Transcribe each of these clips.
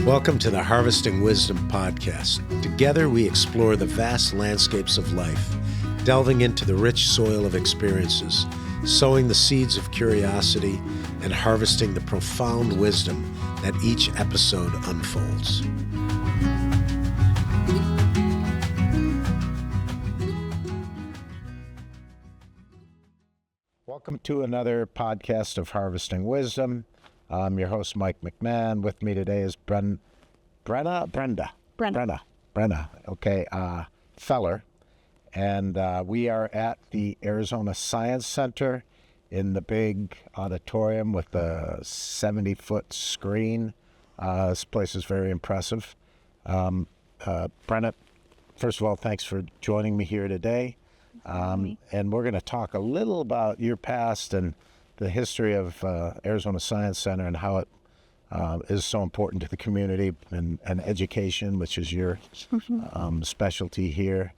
Welcome to the Harvesting Wisdom podcast. Together we explore the vast landscapes of life, delving into the rich soil of experiences, sowing the seeds of curiosity, and harvesting the profound wisdom that each episode unfolds. Welcome to another podcast of Harvesting Wisdom. I'm your host, Mike McMahon. With me today is Brenna Feller. And we are at the Arizona Science Center in the big auditorium with the 70-foot screen. This place is very impressive. Brenna, first of all, thanks for joining me here today. And we're going to talk a little about your past and the history of Arizona Science Center and how it is so important to the community and education, which is your specialty here.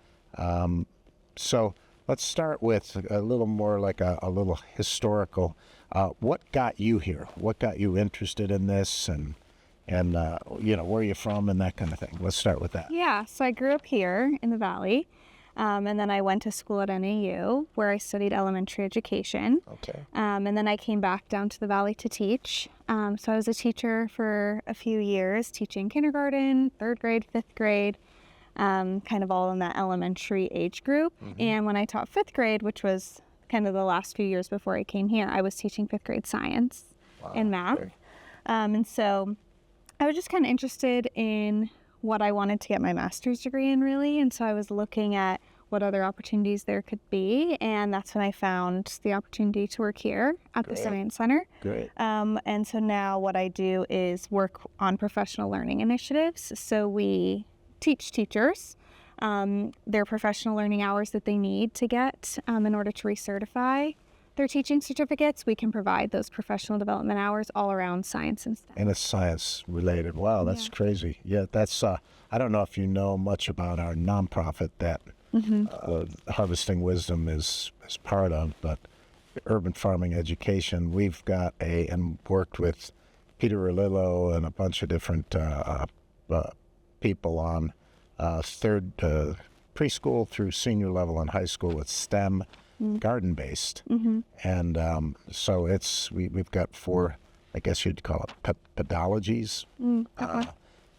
So let's start with a little more like a little historical. What got you here? What got you interested in this, and where you're from and that kind of thing? Let's start with that. Yeah, so I grew up here in the Valley. And then I went to school at NAU where I studied elementary education. Okay. And then I came back down to the Valley to teach. So I was a teacher for a few years, teaching kindergarten, 3rd grade, 5th grade, kind of all in that elementary age group. Mm-hmm. And when I taught 5th grade, which was kind of the last few years before I came here, I was teaching 5th grade science and math. Okay. And so I was just kind of interested in what I wanted to get my master's degree in, really. And so I was looking at what other opportunities there could be. And that's when I found the opportunity to work here at the Science Center. Great. And so now what I do is work on professional learning initiatives. So we teach teachers their professional learning hours that they need to get in order to recertify their teaching certificates. We can provide those professional development hours all around science and STEM. And it's science related. Wow, that's crazy. Yeah, that's, I don't know if you know much about our nonprofit that Harvesting Wisdom is part of, but Urban Farming Education, we've got and worked with Peter Relillo and a bunch of different people on third preschool through senior level in high school with STEM. Garden-based, and so we've got 4, I guess you'd call it pedologies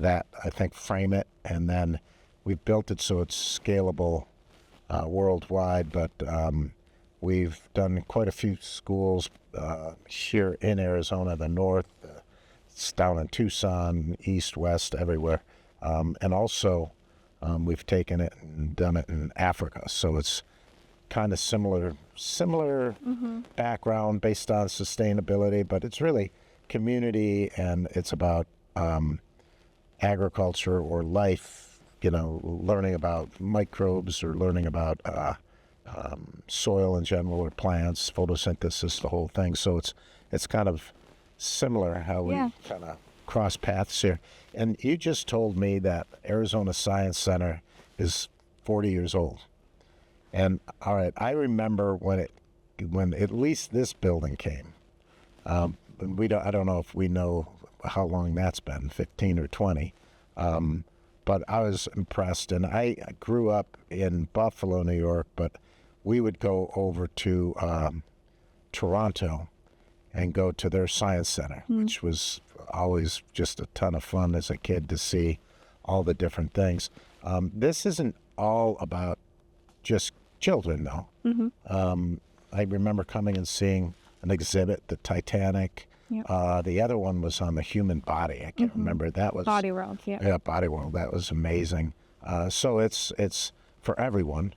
that I think frame it, and then we've built it so it's scalable worldwide. But we've done quite a few schools here in Arizona, the north, it's down in Tucson, east, west, everywhere, and also we've taken it and done it in Africa. So it's kind of similar background based on sustainability, but it's really community, and it's about agriculture or life, learning about microbes or learning about soil in general or plants, photosynthesis, the whole thing. So it's kind of similar how we kind of cross paths here. And you just told me that Arizona Science Center is 40 years old. And all right, I remember when at least this building came. I don't know if we know how long that's been, 15 or 20. But I was impressed, and I grew up in Buffalo, New York, but we would go over to Toronto and go to their science center, which was always just a ton of fun as a kid to see all the different things. This isn't all about just children, though. I remember coming and seeing an exhibit, the Titanic. Yep. The other one was on the human body. I can't remember. That was Body World. Yeah, Body World. That was amazing. So it's for everyone,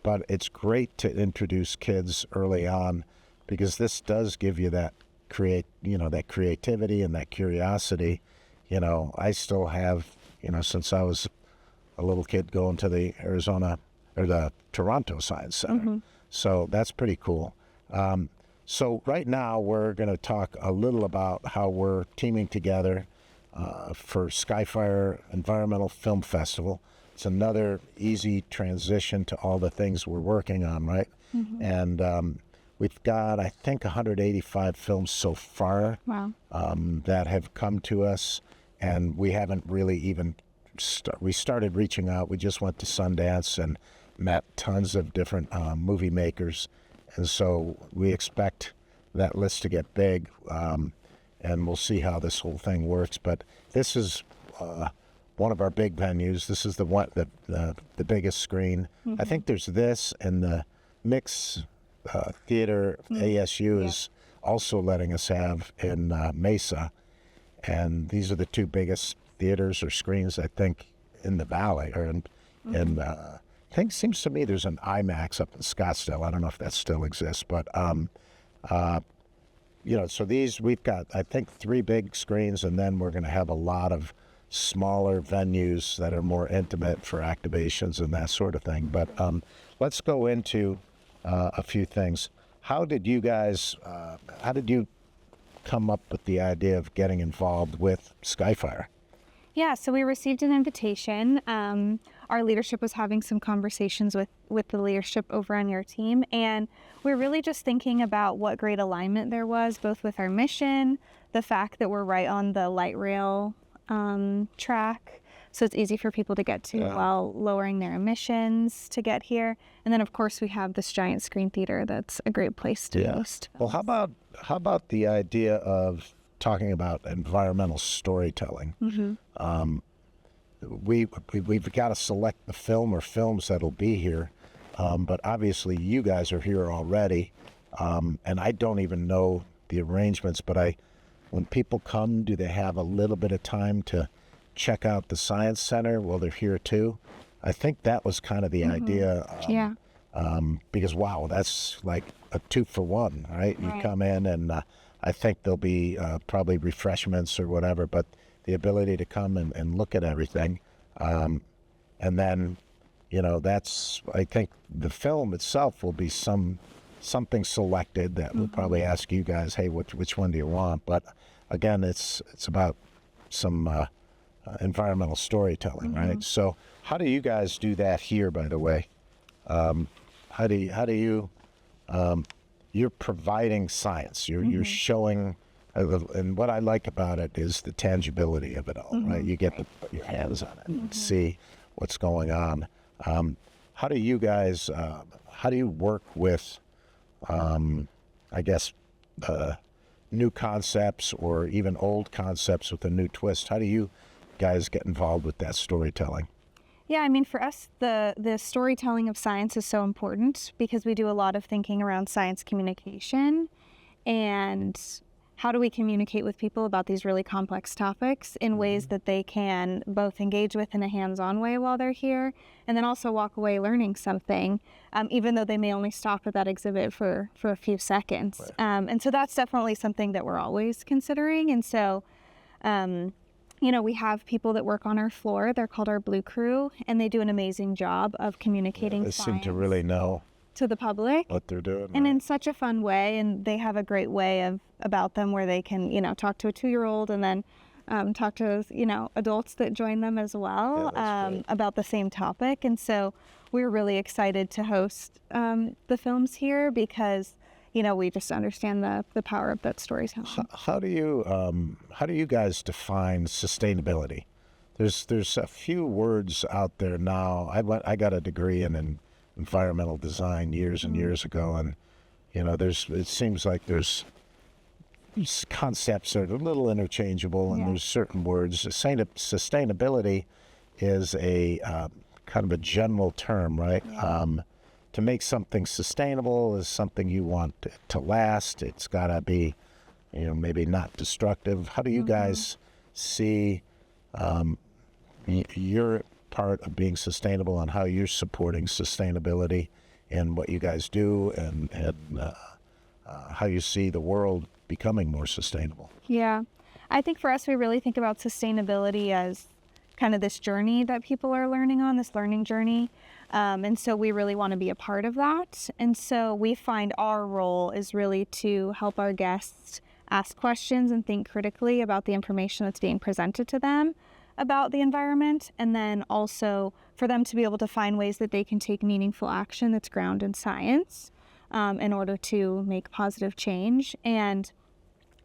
but it's great to introduce kids early on, because this does give you that creativity and that curiosity. I still have, since I was a little kid, going to the Arizona or the Toronto Science Center. So that's pretty cool. So right now we're going to talk a little about how we're teaming together for Skyfire Environmental Film Festival. It's another easy transition to all the things we're working on, right? And we've got, I think, 185 films so far. Wow. That have come to us. and we haven't really even we started reaching out. We just went to Sundance and met tons of different movie makers, and so we expect that list to get big, and we'll see how this whole thing works. But this is one of our big venues. This is the biggest screen. I think there's this, and the Mix Theater ASU is also letting us have in Mesa, and these are the two biggest theaters or screens, I think, in the valley. And I think, seems to me there's an IMAX up in Scottsdale. I don't know if that still exists, but so these, we've got, I think, 3 big screens, and then we're going to have a lot of smaller venues that are more intimate for activations and that sort of thing. But let's go into a few things. How did you come up with the idea of getting involved with Skyfire? Yeah, so we received an invitation. Our leadership was having some conversations with the leadership over on your team, and we're really just thinking about what great alignment there was, both with our mission, the fact that we're right on the light rail track, so it's easy for people to get to while lowering their emissions to get here. And then, of course, we have this giant screen theater that's a great place to host. Well, how about the idea of talking about environmental storytelling? We've got to select the film or films that'll be here, but obviously you guys are here already, and I don't even know the arrangements, but when people come, do they have a little bit of time to check out the Science Center while they're here too? I think that was kind of the idea. Because wow, that's like a 2-for-1, right? You come in, and I think there'll be probably refreshments or whatever, but the ability to come and look at everything. And then, that's, I think the film itself will be something selected that we'll probably ask you guys, hey, which one do you want? But again, it's about some environmental storytelling, right? So how do you guys do that here, by the way? How do you you're providing science, you're showing, and what I like about it is the tangibility of it all, right? You get to put your hands on it and see what's going on. How do you guys, how do you work with, I guess, new concepts or even old concepts with a new twist? How do you guys get involved with that storytelling? Yeah, I mean, for us, the storytelling of science is so important because we do a lot of thinking around science communication and how do we communicate with people about these really complex topics in ways that they can both engage with in a hands-on way while they're here and then also walk away learning something, even though they may only stop at that exhibit for a few seconds. Right. And so that's definitely something that we're always considering. And so, we have people that work on our floor. They're called our Blue Crew, and they do an amazing job of communicating science. They seem to really know to the public what they're doing, and in such a fun way. And they have a great way about them where they can, talk to a 2-year-old and then talk to, adults that join them as well about the same topic. And so we're really excited to host the films here because we just understand the power of that storytelling. How do you guys define sustainability? There's a few words out there now. I got a degree in environmental design years and years ago, and it seems like there's these concepts that are a little interchangeable, and there's certain words. Sustainability is a kind of a general term, right? To make something sustainable is something you want to last. It's got to be, maybe not destructive. How do you guys see your part of being sustainable and how you're supporting sustainability in what you guys do and how you see the world becoming more sustainable? Yeah, I think for us, we really think about sustainability as kind of this journey that people are learning on, this learning journey. And so we really want to be a part of that. And so we find our role is really to help our guests ask questions and think critically about the information that's being presented to them about the environment, and then also for them to be able to find ways that they can take meaningful action that's grounded in science in order to make positive change. And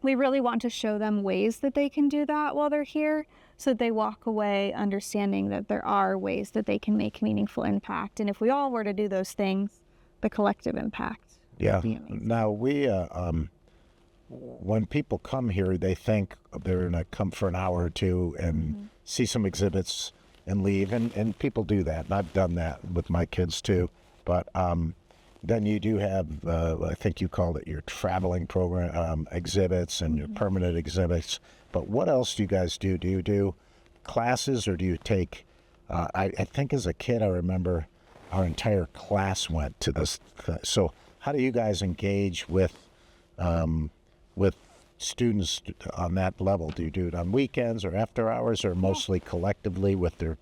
we really want to show them ways that they can do that while they're here, so that they walk away understanding that there are ways that they can make meaningful impact. And if we all were to do those things, the collective impact would be amazing. Now when people come here, they think they're going to come for an hour or two and see some exhibits and leave. And people do that. And I've done that with my kids too. But then you do have, I think you called it your traveling program, exhibits and your permanent exhibits. But what else do you guys do? Do you do classes, or do you take, I think as a kid, I remember our entire class went to this. So how do you guys engage with students on that level? Do you do it on weekends or after hours, or mostly collectively with their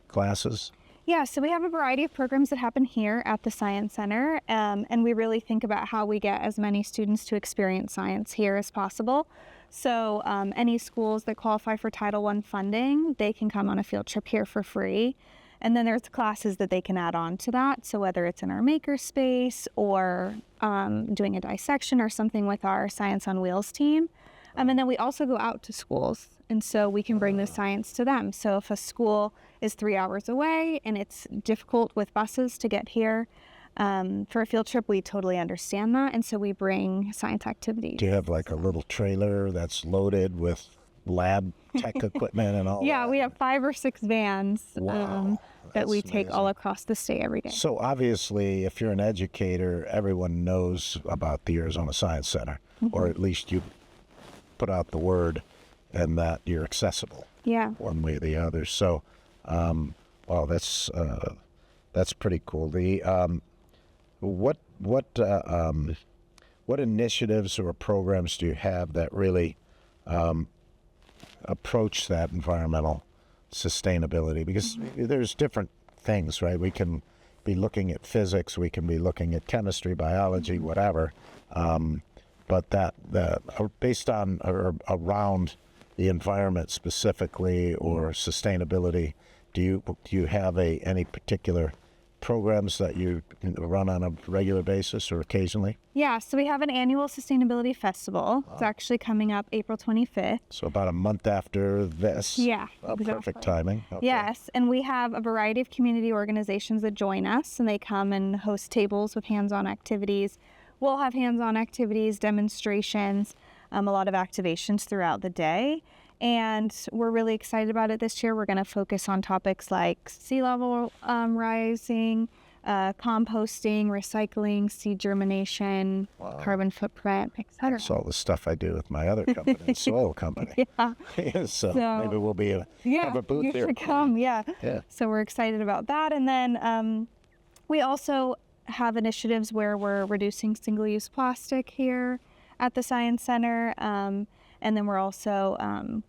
classes? Yeah, so we have a variety of programs that happen here at the Science Center, and we really think about how we get as many students to experience science here as possible. So any schools that qualify for Title I funding, they can come on a field trip here for free. And then there's classes that they can add on to that. So whether it's in our makerspace or doing a dissection or something with our Science on Wheels team. And then we also go out to schools. And so we can bring the science to them. So if a school is 3 hours away and it's difficult with buses to get here for a field trip, we totally understand that. And so we bring science activities. Do you have like a little trailer that's loaded with lab tech equipment and all Yeah, that? we have 5 or 6 vans that That's we take amazing. all across the state every day. So obviously, if you're an educator, everyone knows about the Arizona Science Center, or at least you put out the word and that you're accessible Yeah. one way or the other. So, well, that's pretty cool. The what initiatives or programs do you have that really approach that environmental sustainability? Because there's different things, right? We can be looking at physics, we can be looking at chemistry, biology, whatever, but that based on or around the environment specifically or sustainability, do you have any particular programs that you run on a regular basis or occasionally? Yeah, so we have an annual sustainability festival. It's actually coming up April 25th. So about a month after this. Yeah, Oh, exactly. perfect timing. Okay. Yes, and we have a variety of community organizations that join us, and they come and host tables with hands-on activities. We'll have hands-on activities, demonstrations, a lot of activations throughout the day. And we're really excited about it this year. We're going to focus on topics like sea level rising, composting, recycling, seed germination, carbon footprint, etc. That's all the stuff I do with my other company, soil company. Yeah. So So- maybe we'll have a booth you there. should come. Yeah. Yeah. So we're excited about that. And then we also have initiatives where we're reducing single-use plastic here at the Science Center. And then we're also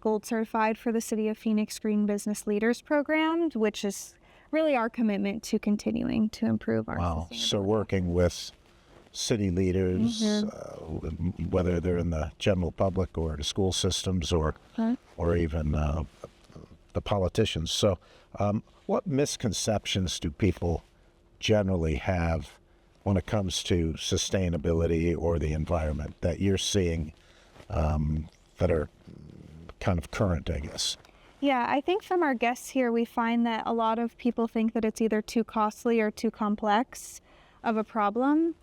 gold certified for the City of Phoenix Green Business Leaders Program, which is really our commitment to continuing to improve our Wow. sustainability. So working with city leaders, whether they're in the general public or the school systems or even the politicians. So what misconceptions do people generally have when it comes to sustainability or the environment that you're seeing that are kind of current, I guess? Yeah, I think from our guests here, we find that a lot of people think that it's either too costly or too complex of a problem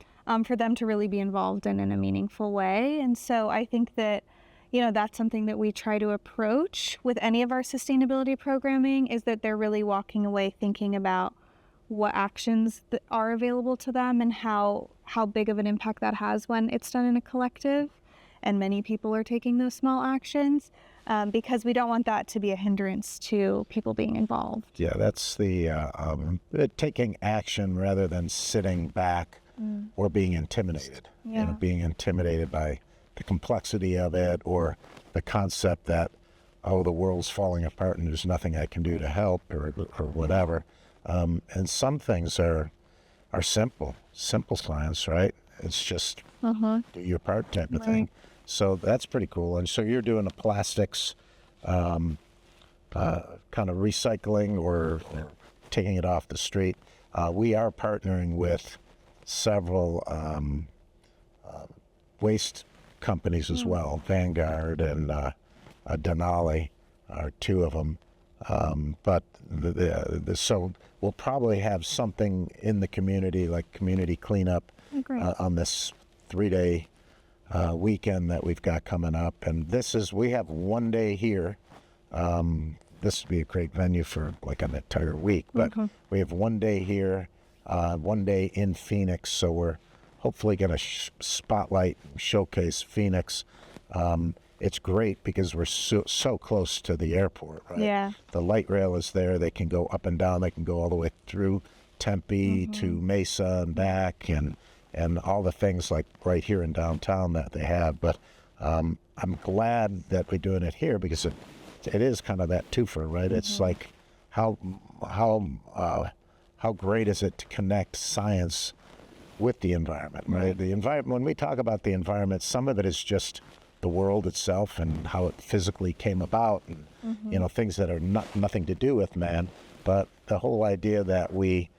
for them to really be involved in a meaningful way. And so I think that, that's something that we try to approach with any of our sustainability programming, is that they're really walking away thinking about what actions that are available to them and how big of an impact that has when it's done in a collective. And many people are taking those small actions because we don't want that to be a hindrance to people being involved. Yeah, that's the taking action rather than sitting back or being intimidated. Yeah. Being intimidated by the complexity of it or the concept that, oh, the world's falling apart and there's nothing I can do to help or whatever. And some things are simple science, right? It's just do your part type of thing. So that's pretty cool. And so you're doing a plastics kind of recycling or taking it off the street. We are partnering with several waste companies as well. Vanguard and Denali are two of them. But so we'll probably have something in the community, like community cleanup, on this 3-day weekend that we've got coming up. And we have one day here. This would be a great venue for like an entire week, but we have one day here, one day in Phoenix. So we're hopefully going to spotlight, showcase Phoenix. It's great because we're so close to the airport, right? Yeah. The light rail is there. They can go up and down. They can go all the way through Tempe to Mesa and back, and all the things like right here in downtown that they have. But I'm glad that we're doing it here because it is kind of that twofer, right? It's like how great is it to connect science with the environment, right? The environment. When we talk about the environment, some of it is just the world itself and how it physically came about, and things that are nothing to do with man. But the whole idea that we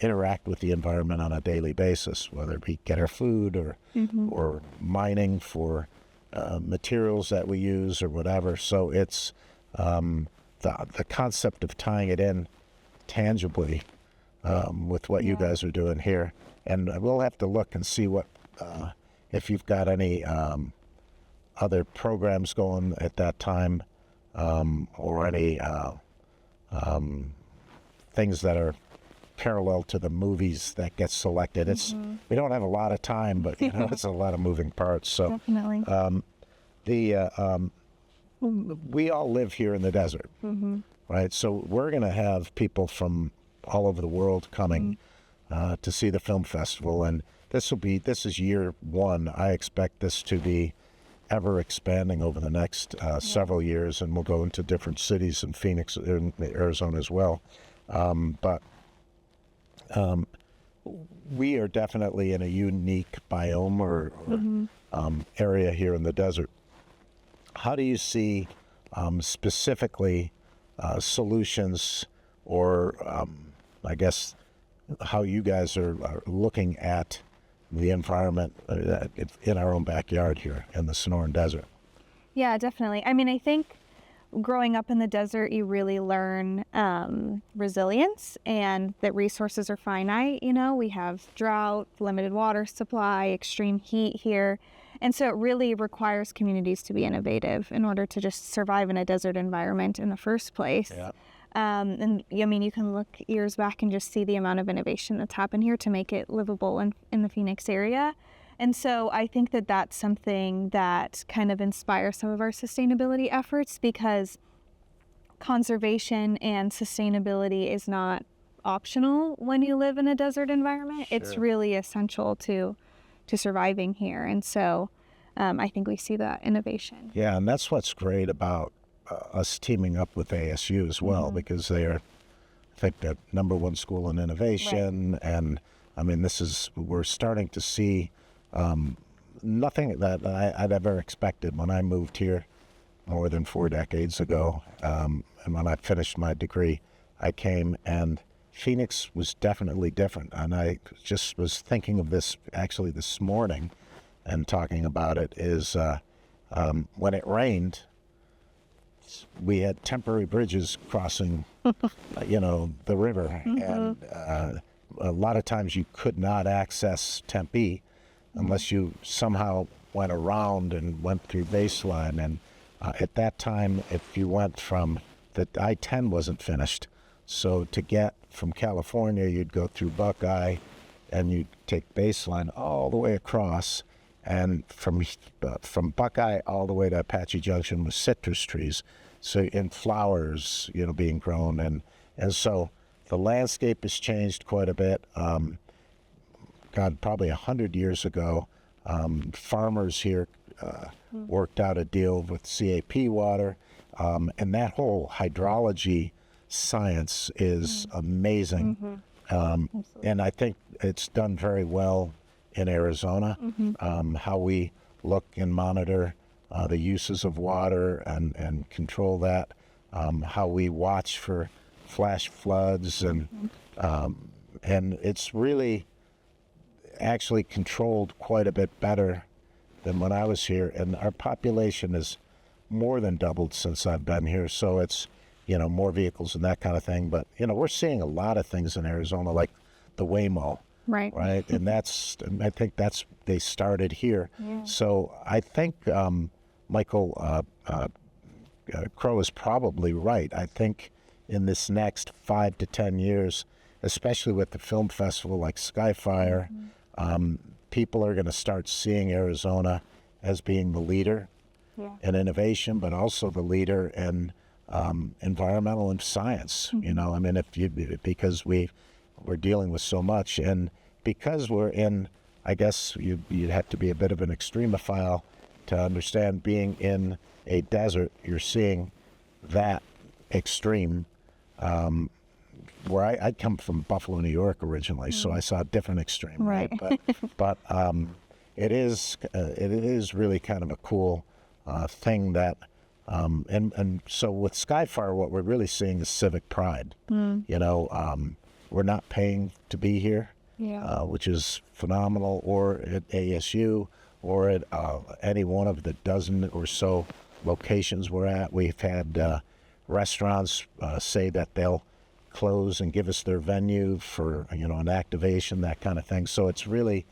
interact with the environment on a daily basis, whether we get our food or mining for materials that we use or whatever. So it's the concept of tying it in tangibly with what you guys are doing here. And we'll have to look and see what if you've got any other programs going at that time, or any things that are parallel to the movies that get selected. We don't have a lot of time, but it's a lot of moving parts. So Definitely. We all live here in the desert, right? So we're going to have people from all over the world coming to see the film festival, and this is year one. I expect this to be ever expanding over the next several years, and we'll go into different cities in Phoenix, in Arizona as well. But we are definitely in a unique biome or area here in the desert. How do you see specifically solutions, or I guess how you guys are looking at the environment in our own backyard here in the Sonoran Desert? Yeah, definitely. I mean, I think growing up in the desert, you really learn resilience and that resources are finite. We have drought, limited water supply, extreme heat here. And so it really requires communities to be innovative in order to just survive in a desert environment in the first place. Yeah. And I mean, you can look years back and just see the amount of innovation that's happened here to make it livable in the Phoenix area. And so I think that that's something that kind of inspires some of our sustainability efforts, because conservation and sustainability is not optional when you live in a desert environment. Sure. It's really essential to surviving here. And so I think we see that innovation. Yeah, and that's what's great about us teaming up with ASU as well, because they are, I think, the #1 school in innovation. Right. And I mean, we're starting to see nothing that I'd ever expected when I moved here more than 4 decades ago. And when I finished my degree, I came, and Phoenix was definitely different. And I just was thinking of this actually this morning and talking about it, is when it rained, we had temporary bridges crossing, the river. And a lot of times you could not access Tempe unless you somehow went around and went through baseline. And at that time, if you went from the I-10 wasn't finished. So to get from California, you'd go through Buckeye and you'd take baseline all the way across. And from Buckeye all the way to Apache Junction was citrus trees, so in flowers, being grown. And so the landscape has changed quite a bit. Probably 100 years ago, farmers here worked out a deal with CAP water, and that whole hydrology science is amazing. And I think it's done very well in Arizona, how we look and monitor the uses of water and control that, how we watch for flash floods, and it's really actually controlled quite a bit better than when I was here, and our population is more than doubled since I've been here. So it's, more vehicles and that kind of thing. But, we're seeing a lot of things in Arizona, like the Waymo, Right. and I think they started here. Yeah. So I think Michael Crow is probably right. I think in this next 5 to 10 years, especially with the film festival like Skyfire, people are going to start seeing Arizona as being the leader in innovation, but also the leader in environmental and science. Because we're dealing with so much, and because we're in, I guess you'd have to be a bit of an extremophile to understand being in a desert. You're seeing that extreme. Where I come from Buffalo, New York originally, so I saw a different extreme. Right. But it is really kind of a cool thing that, and so with Skyfire, what we're really seeing is civic pride. We're not paying to be here, which is phenomenal, or at ASU, or at any one of the dozen or so locations we're at. We've had restaurants say that they'll close and give us their venue for an activation, that kind of thing. So it's really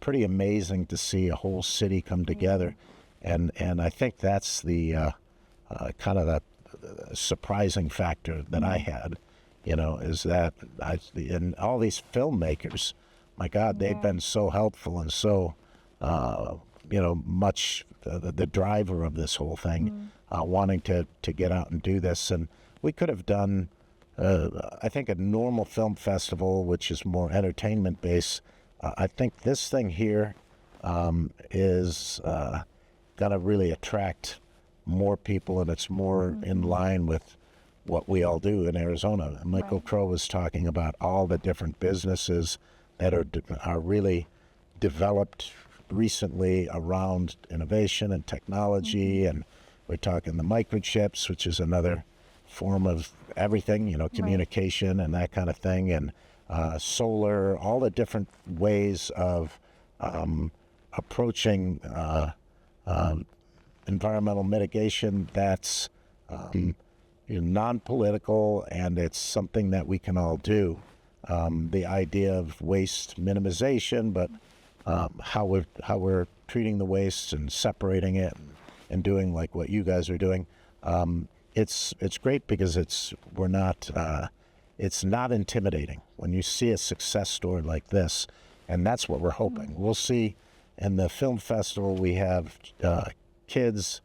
pretty amazing to see a whole city come together, and I think that's the kind of the surprising factor that I had, is that and all these filmmakers, my God, they've been so helpful and so much the driver of this whole thing, wanting to get out and do this. And we could have done, I think, a normal film festival, which is more entertainment based. I think this thing here is going to really attract more people, and it's more in line with what we all do in Arizona. Michael Crow was talking about all the different businesses that are really developed recently around innovation and technology, and we're talking the microchips, which is another form of everything, communication and that kind of thing, and solar, all the different ways of approaching environmental mitigation that's non-political, and it's something that we can all do. The idea of waste minimization, but how we're treating the waste and separating it and doing like what you guys are doing. It's great because it's not intimidating when you see a success story like this, and that's what we're hoping. We'll see in the film festival. We have kids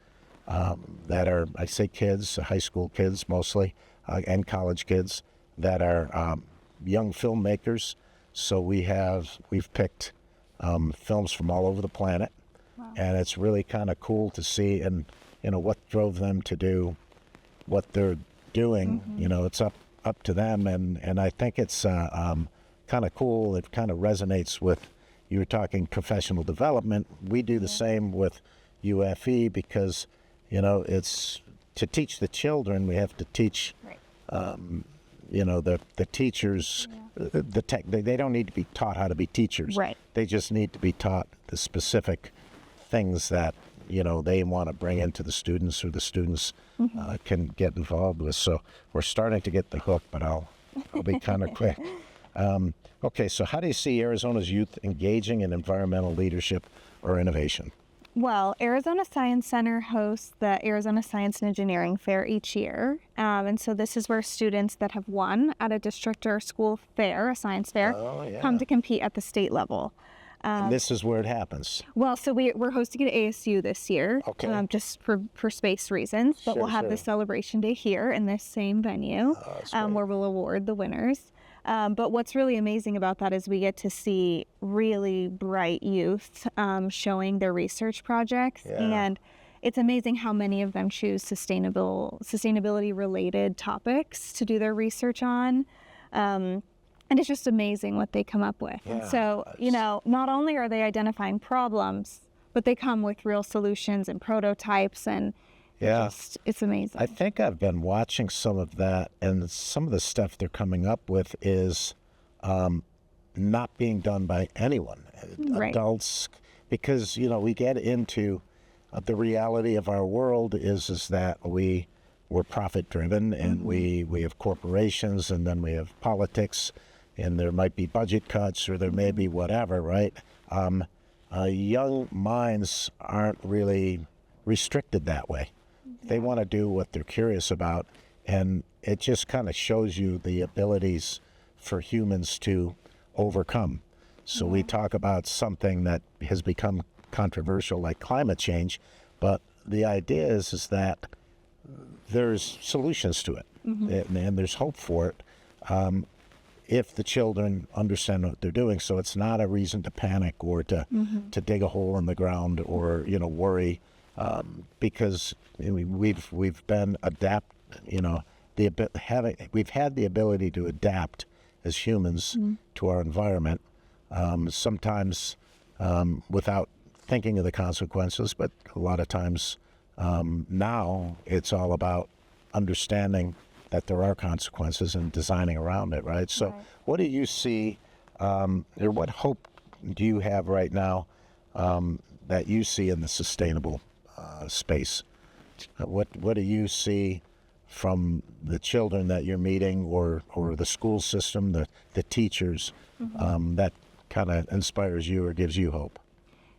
that are, I say kids, high school kids mostly, and college kids that are young filmmakers. So we've picked films from all over the planet, and it's really kind of cool to see, and what drove them to do what they're doing. It's up to them, and I think it's kind of cool. It kind of resonates with, you were talking professional development. We do the same with UFE because it's to teach the children. We have to teach the teachers the tech. They don't need to be taught how to be teachers. They just need to be taught the specific things that they want to bring into the students, or the students can get involved with. So we're starting to get the hook, but I'll be kind of quick. Okay, so how do you see Arizona's youth engaging in environmental leadership or innovation? Well, Arizona Science Center hosts the Arizona Science and Engineering Fair each year. And so this is where students that have won at a district or school fair, a science fair, come to compete at the state level. And this is where it happens. Well, so we're hosting it at ASU this year, just for space reasons. But we'll have the celebration day here in this same venue, where we'll award the winners. But what's really amazing about that is we get to see really bright youth showing their research projects, and it's amazing how many of them choose sustainability related topics to do their research on. And it's just amazing what they come up with. And so, not only are they identifying problems, but they come with real solutions and prototypes, and it's amazing. I think I've been watching some of that, and some of the stuff they're coming up with is not being done by anyone. Adults, because we get into the reality of our world is that we're profit driven, and we have corporations, and then we have politics, and there might be budget cuts, or there may be whatever, right? Young minds aren't really restricted that way. They want to do what they're curious about, and it just kind of shows you the abilities for humans to overcome. So we talk about something that has become controversial, like climate change, but the idea is that there's solutions to it, and there's hope for it if the children understand what they're doing. So it's not a reason to panic or to dig a hole in the ground or worry, because we've been we've had the ability to adapt as humans to our environment, sometimes without thinking of the consequences, but a lot of times now it's all about understanding that there are consequences and designing around it, right? So what do you see, or what hope do you have right now that you see in the sustainable space? What do you see from the children that you're meeting, or the school system, the teachers, that kind of inspires you or gives you hope?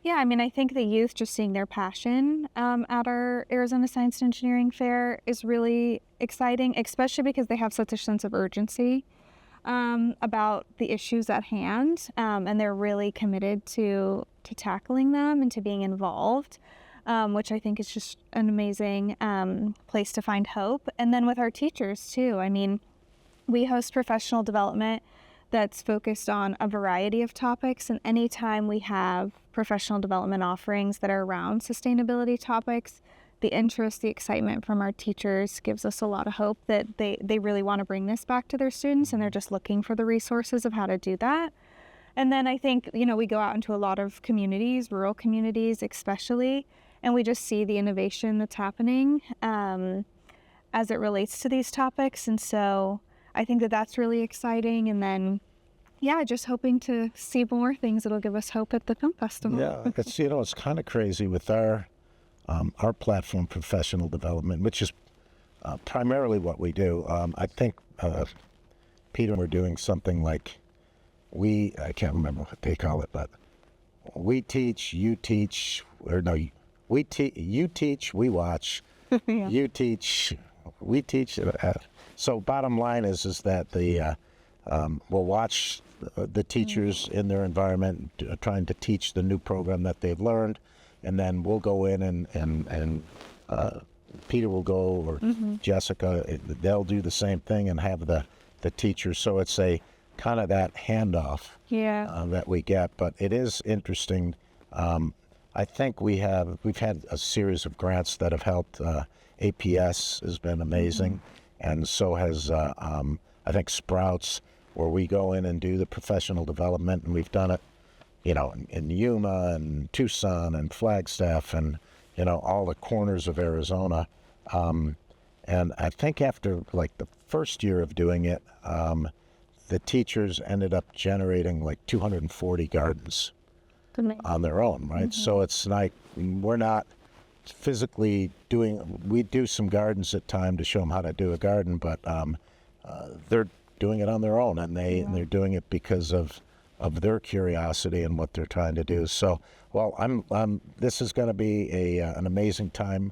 Yeah, I mean, I think the youth, just seeing their passion at our Arizona Science and Engineering Fair is really exciting, especially because they have such a sense of urgency about the issues at hand, and they're really committed to tackling them and to being involved, which I think is just an amazing place to find hope. And then with our teachers too, I mean, we host professional development that's focused on a variety of topics, and anytime we have professional development offerings that are around sustainability topics, the interest, the excitement from our teachers gives us a lot of hope that they really want to bring this back to their students, and they're just looking for the resources of how to do that. And then I think, we go out into a lot of communities, rural communities especially, and we just see the innovation that's happening as it relates to these topics. And so I think that that's really exciting. And then, just hoping to see more things that'll give us hope at the film festival. Yeah, it's kind of crazy with our platform, professional development, which is primarily what we do. I think Peter, we're doing something like I can't remember what they call it, but we teach, you teach, or no, you teach, we watch, you teach, we teach. So bottom line is that we'll watch the teachers in their environment trying to teach the new program that they've learned, and then we'll go in and Peter will go, or Jessica, they'll do the same thing and have the teachers. So it's a kind of that handoff that we get. But it is interesting. I think we've had a series of grants that have helped. APS has been amazing, and so has I think Sprouts, where we go in and do the professional development, and we've done it, in Yuma and Tucson and Flagstaff and all the corners of Arizona. And I think after like the first year of doing it, the teachers ended up generating like 240 gardens on their own, right? So it's like we're not physically we do some gardens at time to show them how to do a garden, but they're doing it on their own, and they're doing it because of their curiosity and what they're trying to do. So, this is going to be an amazing time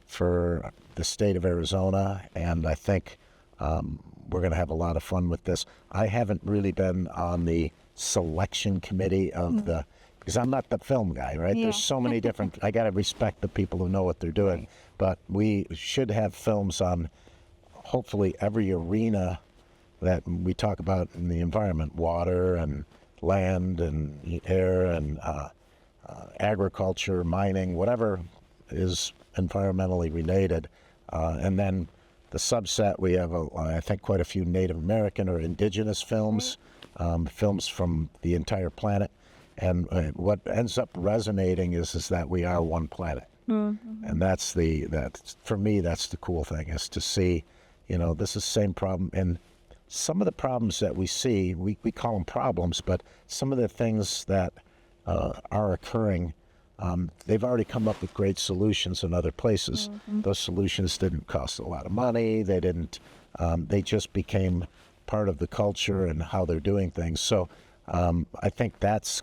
for the state of Arizona, and I think we're going to have a lot of fun with this. I haven't really been on the selection committee of because I'm not the film guy, right? There's so many different, I got to respect the people who know what they're doing, but we should have films on hopefully every arena that we talk about in the environment: water and land and air and agriculture, mining, whatever is environmentally related. And then the subset, we have, I think, quite a few Native American or indigenous films, films from the entire planet. And what ends up resonating is that we are one planet. And that's for me, that's the cool thing, is to see, this is the same problem. And some of the problems that we see, we call them problems, but some of the things that are occurring they've already come up with great solutions in other places. Those solutions didn't cost a lot of money. They didn't. They just became part of the culture and how they're doing things. So I think that's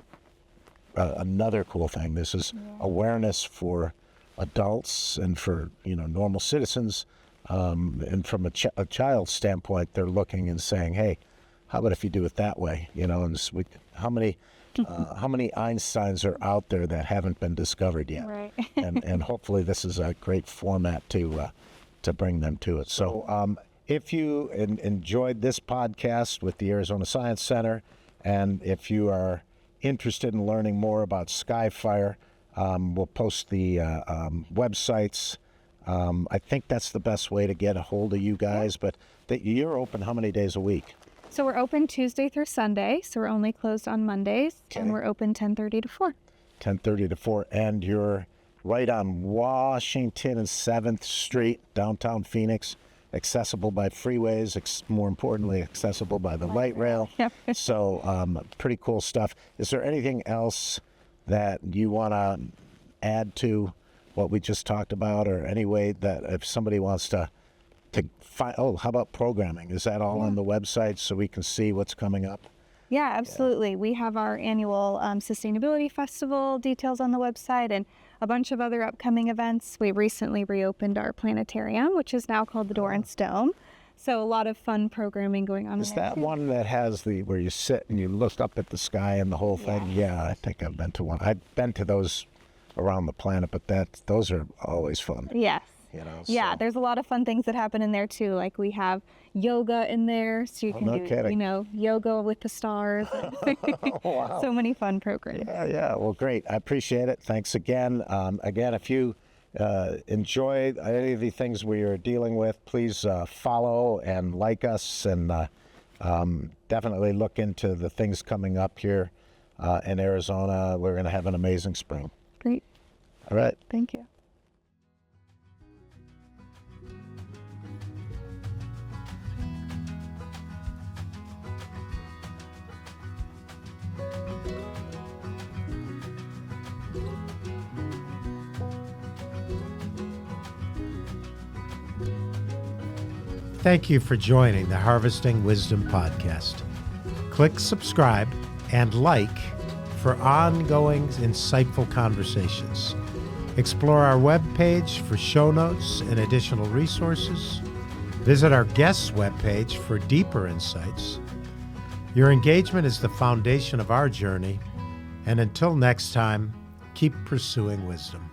another cool thing. This is awareness for adults and for normal citizens. And from a child's standpoint, they're looking and saying, "Hey, how about if you do it that way?" And how many Einsteins are out there that haven't been discovered yet? Right. and hopefully this is a great format to bring them to it. So if you enjoyed this podcast with the Arizona Science Center, and if you are interested in learning more about Skyfire, we'll post the websites. I think that's the best way to get a hold of you guys, but you're open how many days a week? So we're open Tuesday through Sunday, so we're only closed on Mondays, and we're open 10:30 to 4. 10:30 to 4, and you're right on Washington and 7th Street, downtown Phoenix, accessible by freeways, more importantly, accessible by the light rail. Yep. So pretty cool stuff. Is there anything else that you want to add to what we just talked about, or any way that if somebody wants to find, how about programming? Is that all on the website so we can see what's coming up? Yeah, absolutely. We have our annual Sustainability Festival details on the website and a bunch of other upcoming events. We recently reopened our planetarium, which is now called the Dorrance Dome. So a lot of fun programming going on. Is that one that has where you sit and you look up at the sky and the whole thing? Yeah, I think I've been to one. I've been to those around the planet, but those are always fun. Yes. Yeah, So. there's a lot of fun things that happen in there too. Like we have yoga in there, so you can no do, kidding. yoga with the stars. Wow. So many fun programs. Yeah. Well, great. I appreciate it. Thanks again. Again, if you enjoy any of the things we are dealing with, please follow and like us, and definitely look into the things coming up here in Arizona. We're going to have an amazing spring. Great. All right. Thank you. Thank you for joining the Harvesting Wisdom podcast. Click subscribe and like for ongoing insightful conversations. Explore our webpage for show notes and additional resources. Visit our guests' webpage for deeper insights. Your engagement is the foundation of our journey, and until next time, keep pursuing wisdom.